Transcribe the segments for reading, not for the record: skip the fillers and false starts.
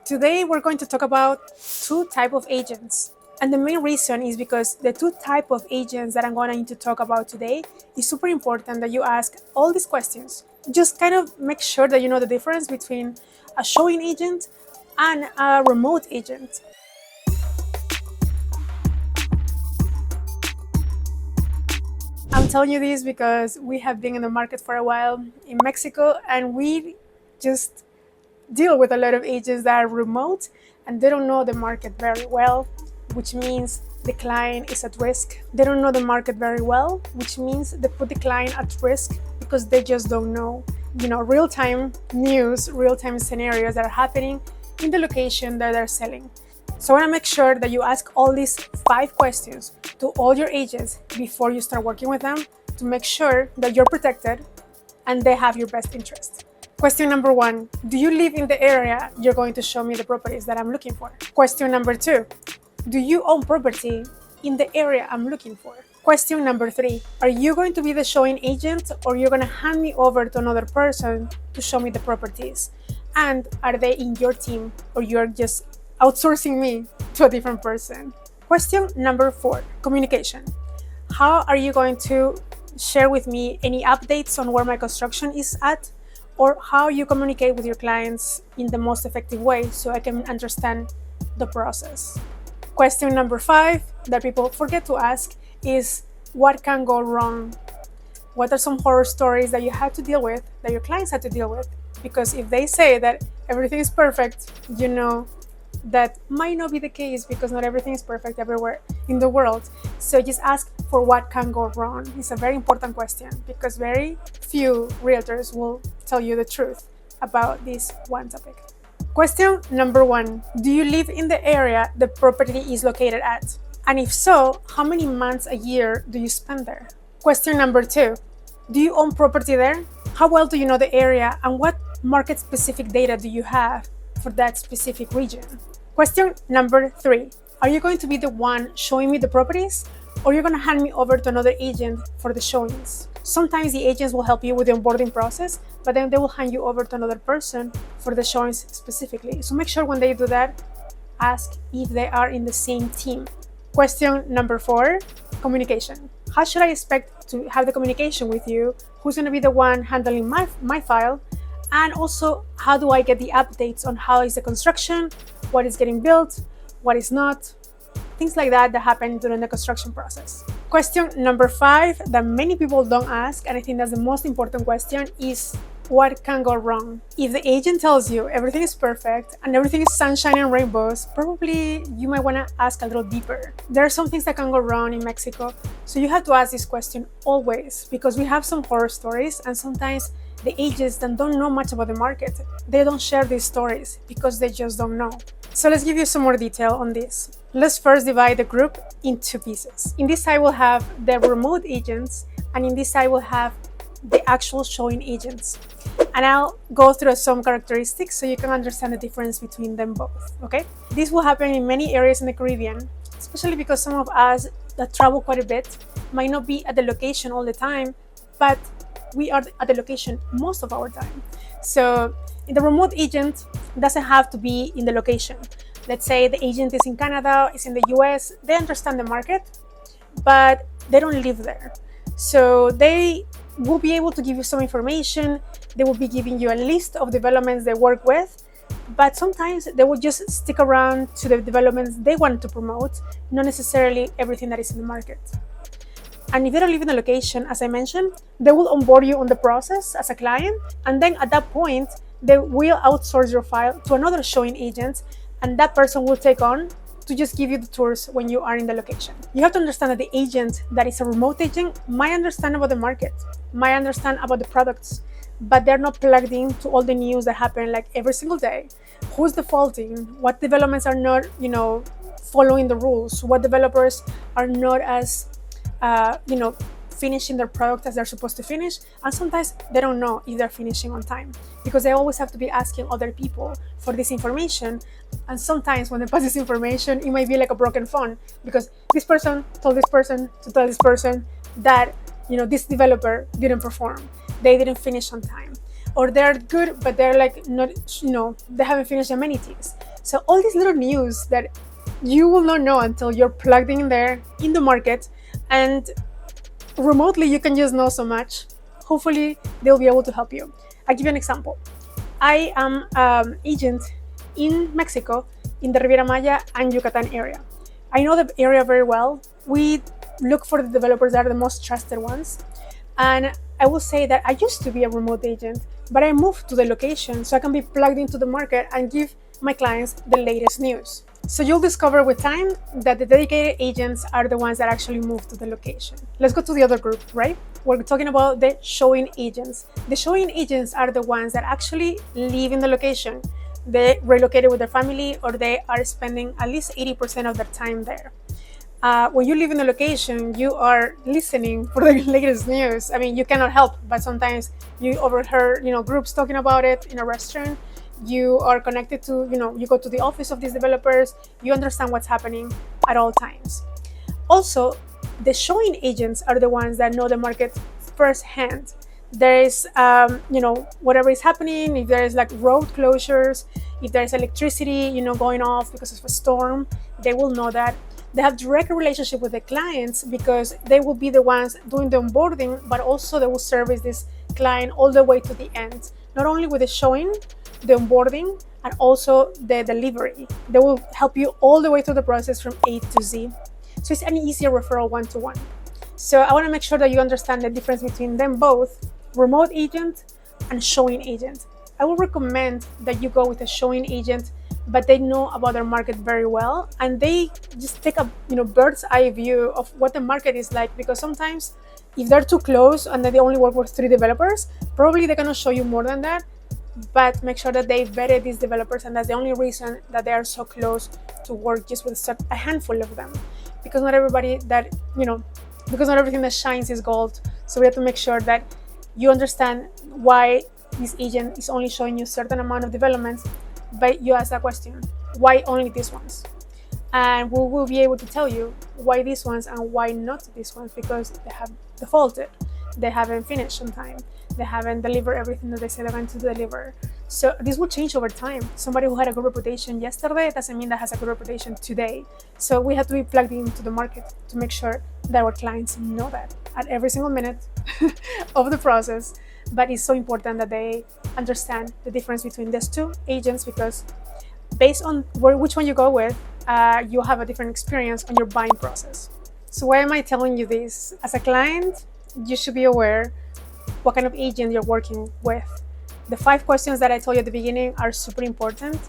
Today we're going to talk about two types of agents. And the main reason is because the two types of agents that I'm going to talk about today is super important that you ask all these questions. Just kind of make sure that you know the difference between a showing agent and a remote agent. I'm telling you this because we have been in the market for a while in Mexico and we just deal with a lot of agents that are remote and they don't know the market very well, which means the client is at risk. They don't know the market very well, which means they put the client at risk because they just don't know, real-time news, real-time scenarios that are happening in the location that they're selling. So I want to make sure that you ask all these 5 questions to all your agents before you start working with them to make sure that you're protected and they have your best interest. Question number 1, do you live in the area you're going to show me the properties that I'm looking for? Question number 2, do you own property in the area I'm looking for? Question number 3, are you going to be the showing agent or you're going to hand me over to another person to show me the properties? And are they in your team or you're just outsourcing me to a different person? Question number 4, communication. How are you going to share with me any updates on where my construction is at, or how you communicate with your clients in the most effective way so I can understand the process? Question number 5 that people forget to ask is, what can go wrong? What are some horror stories that you had to deal with, that your clients had to deal with? Because if they say that everything is perfect, that might not be the case because not everything is perfect everywhere in the world. So just ask for what can go wrong. It's a very important question because very few realtors will tell you the truth about this one topic. Question number 1, do you live in the area the property is located at? And if so, how many months a year do you spend there? Question number 2, do you own property there? How well do you know the area and what market specific data do you have for that specific region? Question number 3, are you going to be the one showing me the properties or you're going to hand me over to another agent for the showings? Sometimes the agents will help you with the onboarding process, but then they will hand you over to another person for the showings specifically. So make sure when they do that, ask if they are in the same team. Question number 4, communication. How should I expect to have the communication with you? Who's going to be the one handling my file? And also, how do I get the updates on how is the construction, what is getting built, what is not, things like that happen during the construction process. Question number 5 that many people don't ask, and I think that's the most important question, is what can go wrong? If the agent tells you everything is perfect and everything is sunshine and rainbows, probably you might want to ask a little deeper. There are some things that can go wrong in Mexico, so you have to ask this question always because we have some horror stories and sometimes the agents that don't know much about the market, they don't share these stories because they just don't know. So let's give you some more detail on this. Let's first divide the group into pieces. In this side we'll have the remote agents and in this side we'll have the actual showing agents. And I'll go through some characteristics so you can understand the difference between them both, okay? This will happen in many areas in the Caribbean, especially because some of us that travel quite a bit might not be at the location all the time, but we are at the location most of our time. So the remote agent doesn't have to be in the location. Let's say the agent is in Canada, is in the US, they understand the market, but they don't live there. So they will be able to give you some information. They will be giving you a list of developments they work with, but sometimes they will just stick around to the developments they want to promote, not necessarily everything that is in the market. And if they don't live in the location, as I mentioned, they will onboard you on the process as a client. And then at that point, they will outsource your file to another showing agent. And that person will take on to just give you the tours when you are in the location. You have to understand that the agent that is a remote agent might understand about the market, might understand about the products, but they're not plugged into all the news that happen like every single day. Who's defaulting? What developments are not, following the rules? What developers are not as finishing their product as they're supposed to finish, and sometimes they don't know if they're finishing on time because they always have to be asking other people for this information. And sometimes when they pass this information, it might be like a broken phone because this person told this person to tell this person that this developer didn't perform, they didn't finish on time, or they're good but they're like not, they haven't finished amenities. So all these little news that you will not know until you're plugged in there in the market, and remotely you can just know so much. Hopefully they'll be able to help you. I'll give you an example. I am agent in Mexico, in the Riviera Maya and Yucatan area. I know the area very well. We look for the developers that are the most trusted ones. And I will say that I used to be a remote agent, but I moved to the location so I can be plugged into the market and give my clients the latest news. So you'll discover with time that the dedicated agents are the ones that actually move to the location. Let's go to the other group, right? We're talking about the showing agents. The showing agents are the ones that actually live in the location. They relocated with their family, or they are spending at least 80% of their time there. When you live in a location, you are listening for the latest news. I mean, you cannot help, but sometimes you overheard, groups talking about it in a restaurant. You are connected to, you go to the office of these developers. You understand what's happening at all times. Also, the showing agents are the ones that know the market firsthand. There is, whatever is happening. If there is like road closures, if there is electricity, going off because of a storm, they will know that. They have direct relationship with the clients because they will be the ones doing the onboarding, but also they will service this client all the way to the end. Not only with the showing, the onboarding, and also the delivery. They will help you all the way through the process from A to Z. So it's an easier referral one-to-one. So I want to make sure that you understand the difference between them both, remote agent and showing agent. I will recommend that you go with a showing agent, but they know about their market very well, and they just take a bird's eye view of what the market is like, because sometimes if they're too close and they only work with 3 developers, probably they cannot show you more than that. But make sure that they vetted these developers, and that's the only reason that they are so close to work just with a handful of them, because not everybody that because not everything that shines is gold. So we have to make sure that you understand why this agent is only showing you a certain amount of developments. But you ask that question, why only these ones? And we will be able to tell you why these ones and why not these ones, because they have defaulted, they haven't finished on time, they haven't delivered everything that they said they're going to deliver. So this will change over time. Somebody who had a good reputation yesterday doesn't mean that has a good reputation today. So we have to be plugged into the market to make sure that our clients know that at every single minute of the process. But it's so important that they understand the difference between these 2 agents, because based on which one you go with, you have a different experience on your buying process. So why am I telling you this? As a client, you should be aware what kind of agent you're working with. The 5 questions that I told you at the beginning are super important,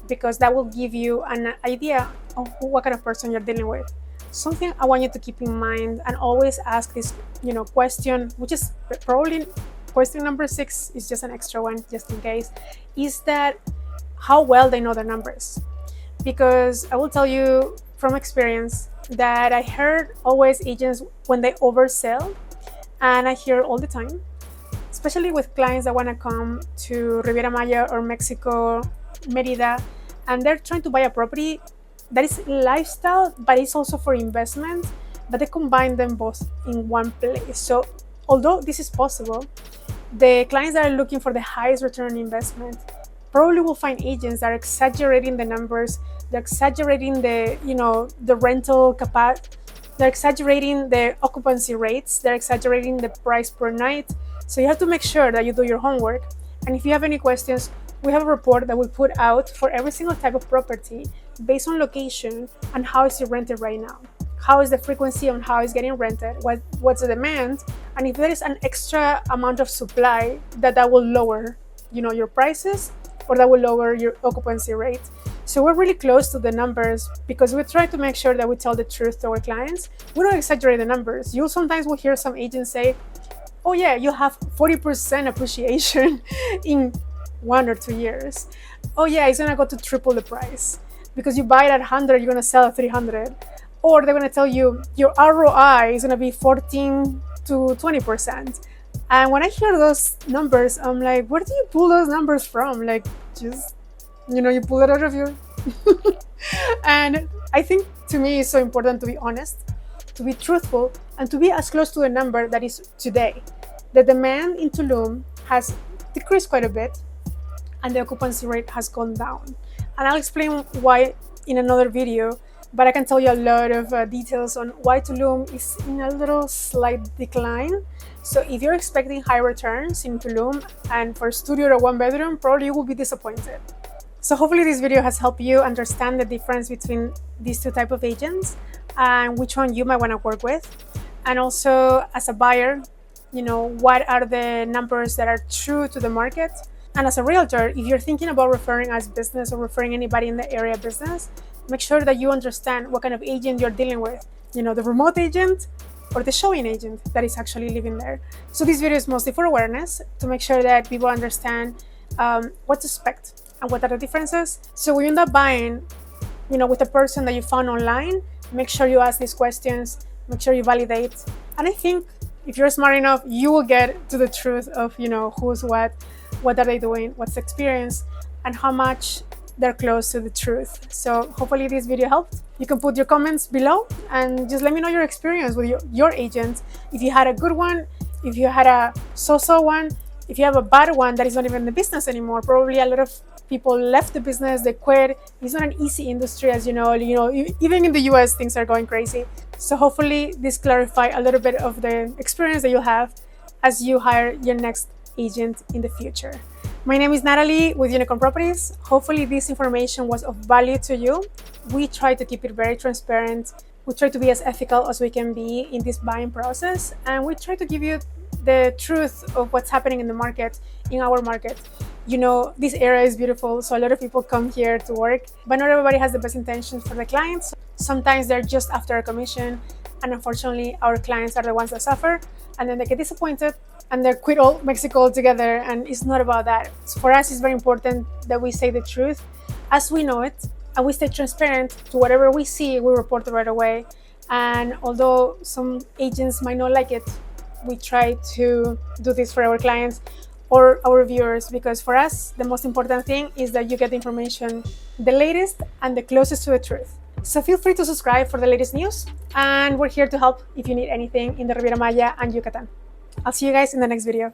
because that will give you an idea of what kind of person you're dealing with. Something I want you to keep in mind, and always ask this question, which is probably question number 6, is just an extra one just in case, is that how well they know their numbers. Because I will tell you from experience that I heard always agents when they oversell, and I hear all the time, especially with clients that want to come to Riviera Maya or Mexico, Mérida, and they're trying to buy a property that is lifestyle, but it's also for investment, but they combine them both in one place. So although this is possible, the clients that are looking for the highest return on investment probably will find agents that are exaggerating the numbers, they're exaggerating the rental capacity, they're exaggerating the occupancy rates, they're exaggerating the price per night. So you have to make sure that you do your homework. And if you have any questions, we have a report that we put out for every single type of property based on location and how is it rented right now. How is the frequency on how it's getting rented? What's the demand? And if there is an extra amount of supply, that will lower, your prices, or that will lower your occupancy rate. So we're really close to the numbers, because we try to make sure that we tell the truth to our clients. We don't exaggerate the numbers. You sometimes will hear some agents say, oh yeah, you have 40% appreciation in 1 or 2 years. Oh yeah, it's gonna go to triple the price. Because you buy it at 100, you're gonna sell at 300. Or they're gonna tell you your ROI is gonna be 14 to 20%. And when I hear those numbers, I'm like, where do you pull those numbers from? Like, just, you pull it out of your... And I think, to me, it's so important to be honest, to be truthful, and to be as close to the number that is today. The demand in Tulum has decreased quite a bit, and the occupancy rate has gone down. and I'll explain why in another video, but I can tell you a lot of details on why Tulum is in a little slight decline. So if you're expecting high returns in Tulum and for a studio or one bedroom, probably you will be disappointed. So hopefully this video has helped you understand the difference between these two types of agents and which one you might want to work with. And also as a buyer, what are the numbers that are true to the market? And as a realtor, if you're thinking about referring as business or referring anybody in the area business, make sure that you understand what kind of agent you're dealing with. The remote agent or the showing agent that is actually living there. So this video is mostly for awareness, to make sure that people understand what to expect and what are the differences. So when you end up buying, with a person that you found online, make sure you ask these questions, make sure you validate. And I think if you're smart enough, you will get to the truth of, who's what are they doing, what's the experience, and how much they're close to the truth. So hopefully this video helped. You can put your comments below and just let me know your experience with your agent. If you had a good one, if you had a so-so one, if you have a bad one that is not even in the business anymore. Probably a lot of people left the business, they quit. It's not an easy industry, as you know, even in the US, things are going crazy. So hopefully this clarify a little bit of the experience that you'll have as you hire your next agent in the future. My name is Nathaly with Unicorn Properties. Hopefully this information was of value to you. We try to keep it very transparent. We try to be as ethical as we can be in this buying process, and we try to give you the truth of what's happening in the market, in our market. This area is beautiful, so a lot of people come here to work, but not everybody has the best intentions for the clients. Sometimes they're just after a commission, and unfortunately our clients are the ones that suffer, and then they get disappointed and they quit all Mexico altogether, and it's not about that. So for us, it's very important that we say the truth as we know it, and we stay transparent to whatever we see. We report it right away, and although some agents might not like it, we try to do this for our clients or our viewers, because for us the most important thing is that you get the information the latest and the closest to the truth. So feel free to subscribe for the latest news, and we're here to help if you need anything in the Riviera Maya and Yucatan. I'll see you guys in the next video.